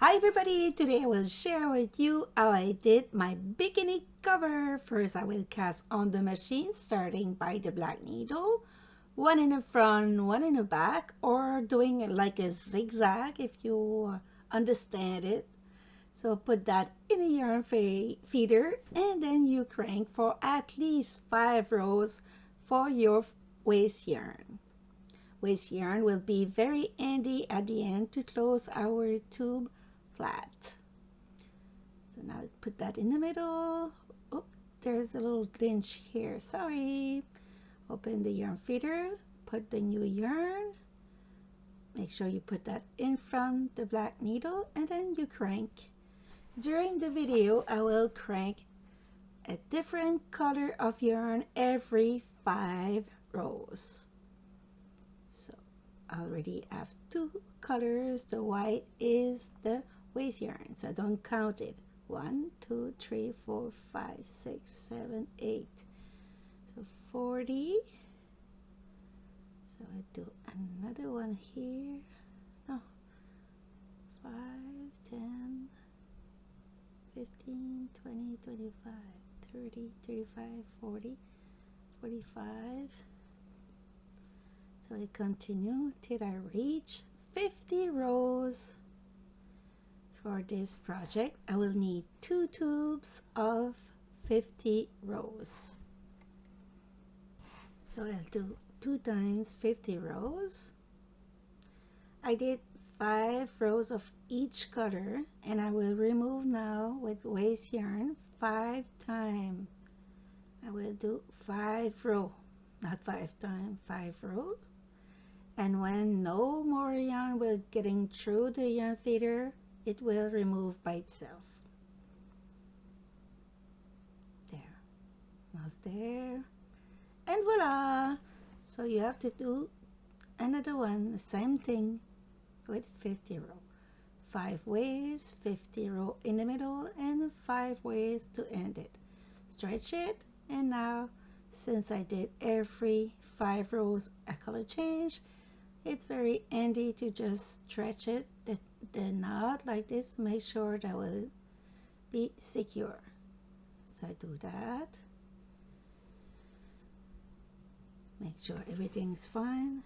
Hi everybody, today I will share with you how I did my bikini cover. First I will cast on the machine starting by the black needle, one in the front, one in the back, or doing it like a zigzag if you understand it. So put that in a yarn feeder and then you crank for at least 5 rows for your waste yarn. Waste yarn will be very handy at the end to close our tube flat. So now put that in the middle. Oh, there's a little clinch here. Sorry. Open the yarn feeder, put the new yarn. Make sure you put that in front the black needle and then you crank. During the video, I will crank a different color of yarn every 5 rows. So I already have 2 colors. The white is the waste yarn, so I don't count it. 1, 2, 3, 4, 5, 6, 7, 8. So 40. So I do another one here. No. 5, 10, 15, 20, 25, 30, 35, 40, 45. So I continue till I reach 50 rows. For this project, I will need 2 tubes of 50 rows. So I'll do 2 times 50 rows. I did 5 rows of each color, and I will remove now with waste yarn 5 times. I will do 5 rows, not 5 times, 5 rows. And when no more yarn will getting through the yarn feeder, it will remove by itself. There, almost there, and voila! So you have to do another one, the same thing with 50 row. 5 ways, 50 row in the middle, and 5 ways to end it. Stretch it, and now since I did every 5 rows a color change, it's very handy to just stretch it, the knot like this, make sure that will be secure. So I do that. Make sure everything's fine.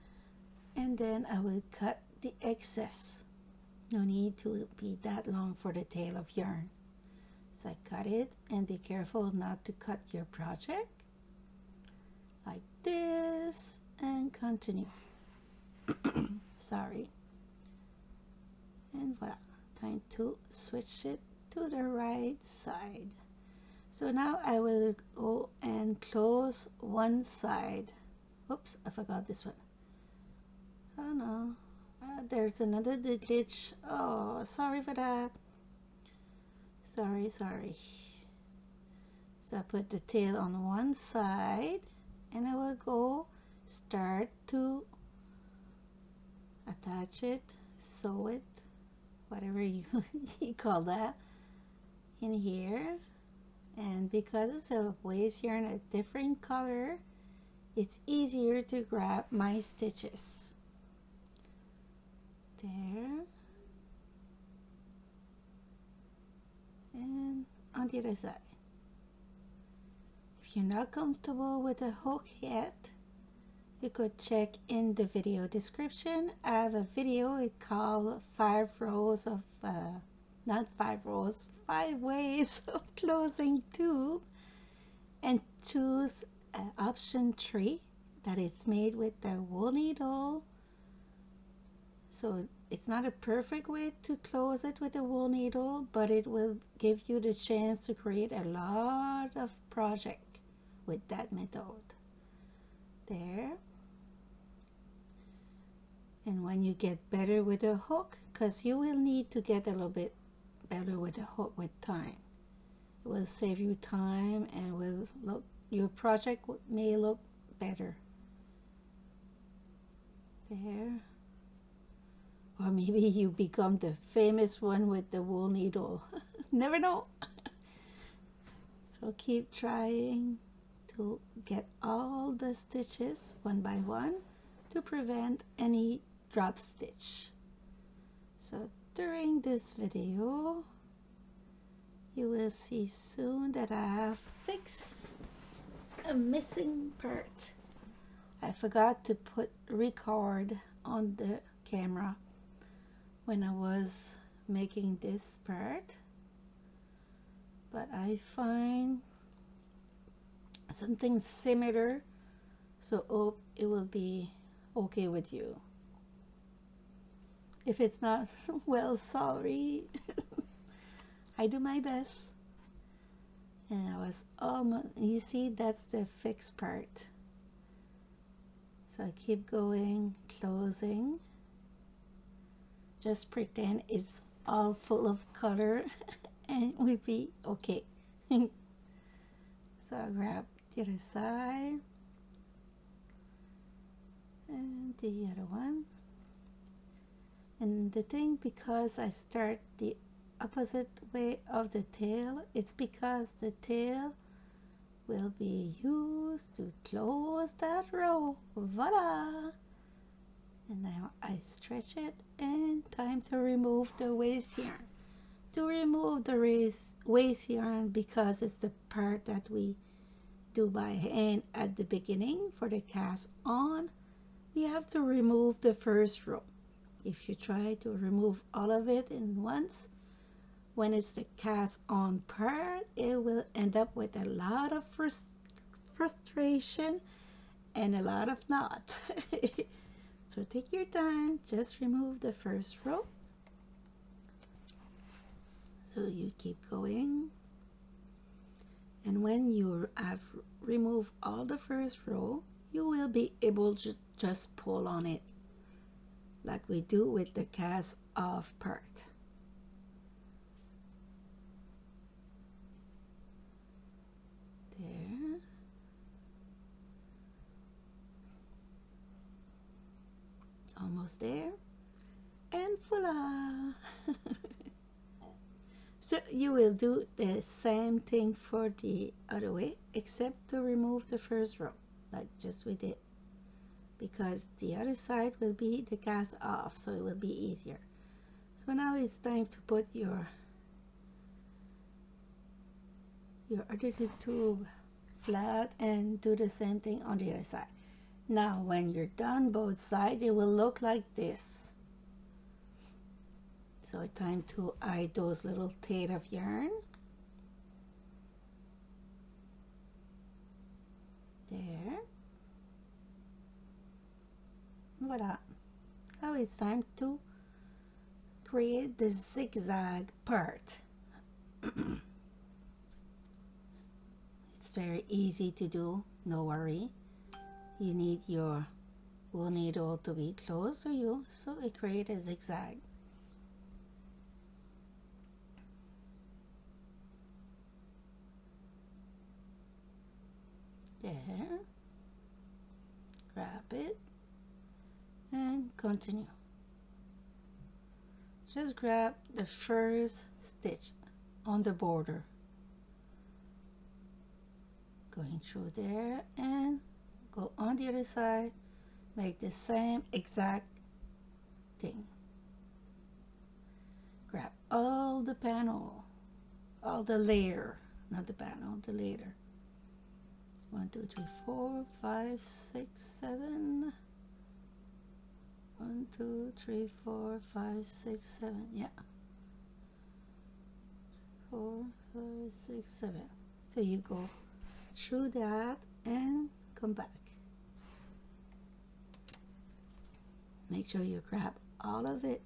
And then I will cut the excess. No need to be that long for the tail of yarn. So I cut it, and be careful not to cut your project. Like this, and continue. Sorry. And voila, time to switch it to the right side. So now I will go and close one side. Oops, I forgot this one. Oh no, there's another glitch. Oh, sorry for that. Sorry. So I put the tail on one side, and I will go start to attach it, sew it, whatever you call that, in here. And because it's a waste yarn a different color, it's easier to grab my stitches. There. And on the other side. If you're not comfortable with the hook yet, you could check in the video description. I have a video it called 5 rows of not 5 rows, 5 ways of closing tube, and choose option 3 that it's made with the wool needle. So it's not a perfect way to close it with a wool needle, but it will give you the chance to create a lot of project with that method. There. And when you get better with the hook, because you will need to get a little bit better with the hook with time. It will save you time and will look, your project may look better. There. Or maybe you become the famous one with the wool needle. Never know. So keep trying to get all the stitches one by one to prevent any drop stitch. So during this video, you will see soon that I have fixed a missing part. I forgot to put record on the camera when I was making this part, but I find something similar, so hope it will be okay with you. If it's not, well, sorry. I do my best. And I was almost, you see, that's the fixed part. So I keep going, closing. Just pretend it's all full of color and we'll be okay. So I grab the other side and the other one. And the thing, because I start the opposite way of the tail, it's because the tail will be used to close that row. Voila! And now I stretch it, and time to remove the waste yarn. To remove the waste yarn, because it's the part that we do by hand at the beginning for the cast on, we have to remove the first row. If you try to remove all of it in once, when it's the cast on part, it will end up with a lot of frustration and a lot of knot. So take your time, just remove the first row. So you keep going. And when you have removed all the first row, you will be able to just pull on it like we do with the cast off part. There. Almost there. And voila! So you will do the same thing for the other way, except to remove the first row, like just we did. Because the other side will be the cast off, so it will be easier. So now it's time to put your other tube flat and do the same thing on the other side. Now when you're done both sides, it will look like this. So it's time to hide those little tail of yarn. There. Voila. Now it's time to create the zigzag part. It's very easy to do, no worry. You need your wool needle to be close to you, so it creates a zigzag. There. Grab it and continue. Just grab the first stitch on the border, going through there, and go on the other side, make the same exact thing. Grab all the panel, all the layer, not the panel, the layer. 1, 2, 3, 4, 5, 6, 7. 1, 2, 3, 4, 5, 6, 7. Yeah. 4, 5, 6, 7. So you go through that and come back. Make sure you grab all of it.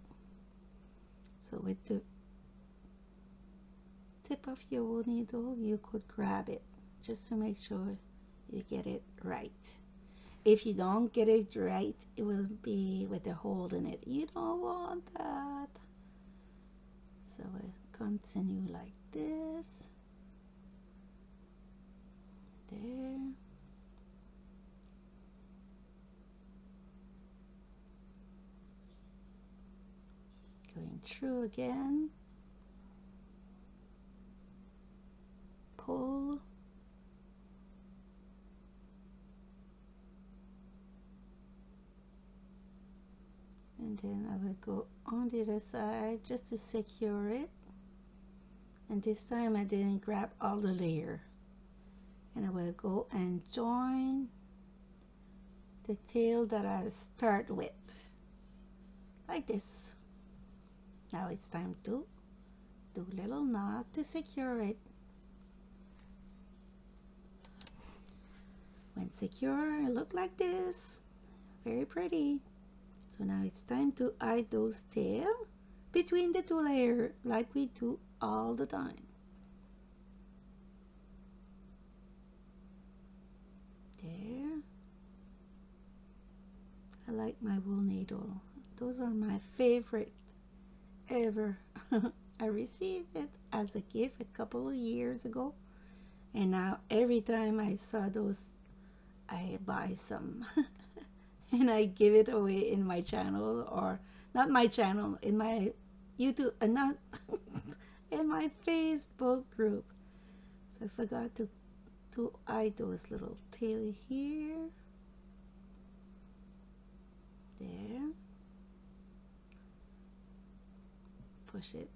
So with the tip of your wool needle, you could grab it just to make sure you get it right. If you don't get it right, it will be with a hole in it. You don't want that. So we'll continue like this. There. Going through again. Pull. And then I will go on the other side just to secure it. And this time I didn't grab all the layer. And I will go and join the tail that I start with, like this. Now it's time to do a little knot to secure it. When secure, it look like this. Very pretty. So now it's time to hide those tails between the two layers like we do all the time. There. I like my wool needle. Those are my favorite ever. I received it as a gift a couple of years ago, and now every time I saw those, I buy some and I give it away in my channel, or not my channel, in my YouTube, not in my Facebook group. So I forgot to hide those little tail here. There. Push it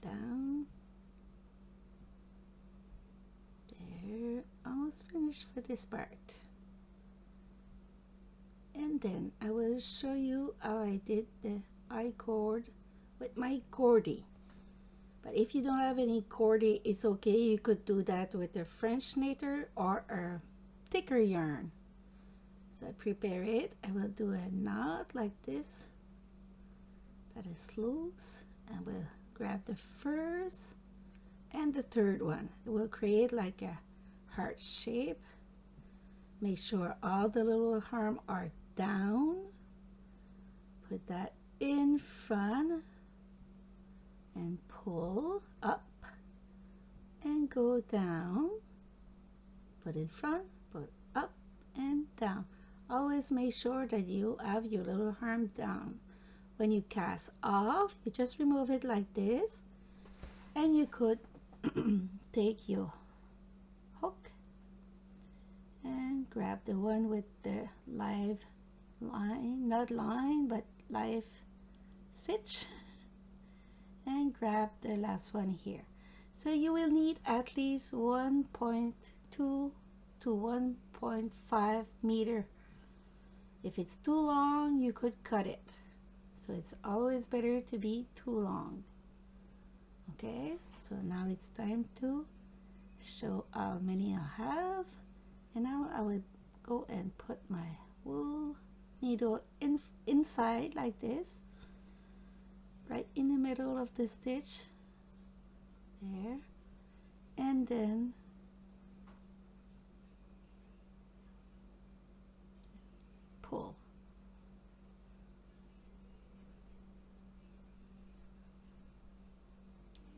down. There. Almost finished for this part. And then I will show you how I did the I cord with my CORDY. But if you don't have any CORDY, it's okay. You could do that with a French knitter or a thicker yarn. So I prepare it. I will do a knot like this that is loose, and we'll grab the first and the third one. It will create like a heart shape. Make sure all the little arms are down. Put that in front and pull up and go down. Put in front, put up and down. Always make sure that you have your little arm down. When you cast off, you just remove it like this, and you could take your hook and grab the one with the live line, not line, but live stitch, and grab the last one here. So you will need at least 1.2 to 1.5 meter. If it's too long, you could cut it. So it's always better to be too long. Okay, so now it's time to show how many I have. And now I will go and put my wool needle inside like this, right in the middle of the stitch there, and then pull.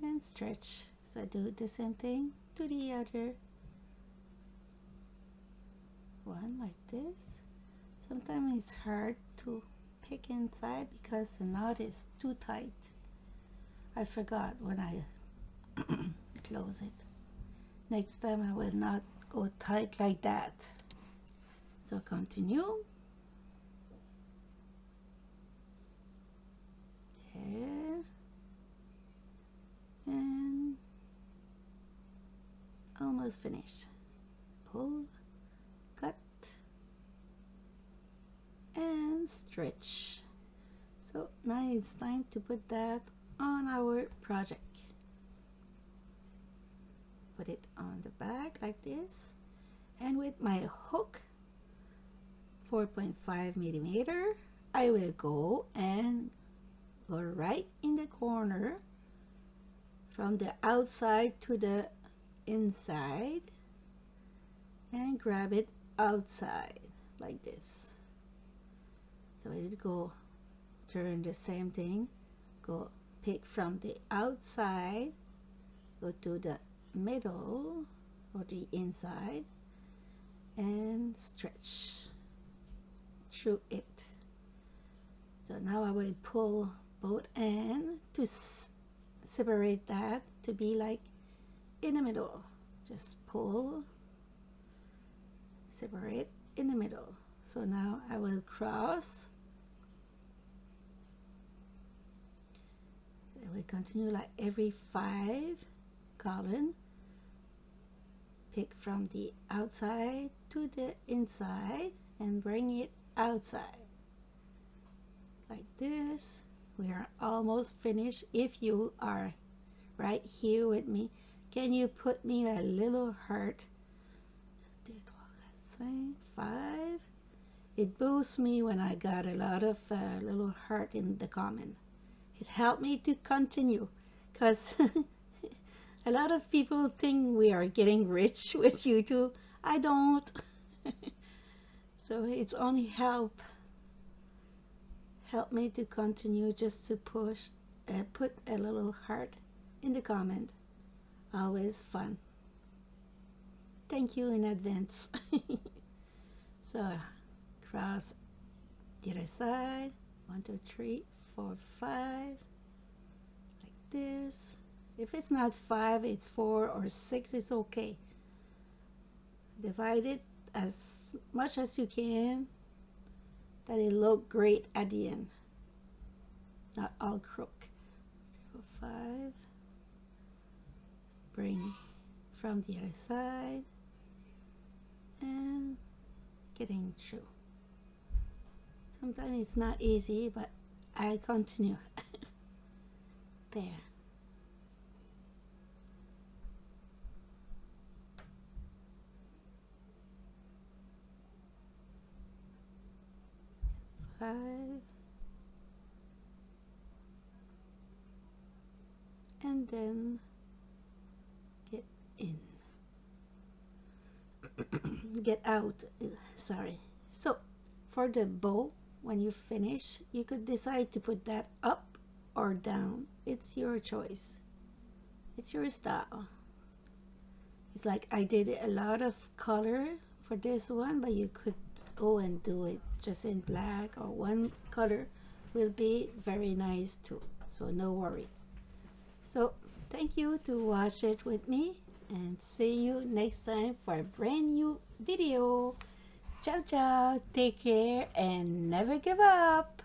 And stretch. So I do the same thing to the other one like this. Sometimes it's hard to pick inside because the knot is too tight. I forgot when I close it. Next time I will not go tight like that. So continue. There. And almost finished. Pull, cut, and stretch. So now it's time to put that on our project. Put it on the back like this, and with my hook 4.5 millimeter, I will go and go right in the corner from the outside to the inside and grab it outside like this. So I would go turn the same thing, go pick from the outside, go to the middle or the inside, and stretch through it. So now I will pull both ends to separate that to be like in the middle. Just pull, separate in the middle. So now I will cross we continue like every 5 column. Pick from the outside to the inside and bring it outside. Like this. We are almost finished. If you are right here with me, can you put me a little heart? 2, 3, 4, 5. It boosts me when I got a lot of little heart in the comment. It helped me to continue because a lot of people think we are getting rich with YouTube. I don't. So it's only help me to continue, just to push, put a little heart in the comment. Always fun. Thank you in advance. So cross the other side. 1, 2, 3, 4, 5. Like this. If it's not 5, it's 4 or 6, it's okay. Divide it as much as you can, that it look great at the end. Not all crook. 4, 5. Bring from the other side and getting through. Sometimes it's not easy, but I continue. There. Five. And then get in. Get out. Sorry. So for the bow, when you finish, you could decide to put that up or down. It's your choice. It's your style. It's like I did a lot of color for this one, but you could go and do it just in black, or one color will be very nice too. So no worry. So thank you to watch it with me, and see you next time for a brand new video. Ciao ciao, take care and never give up.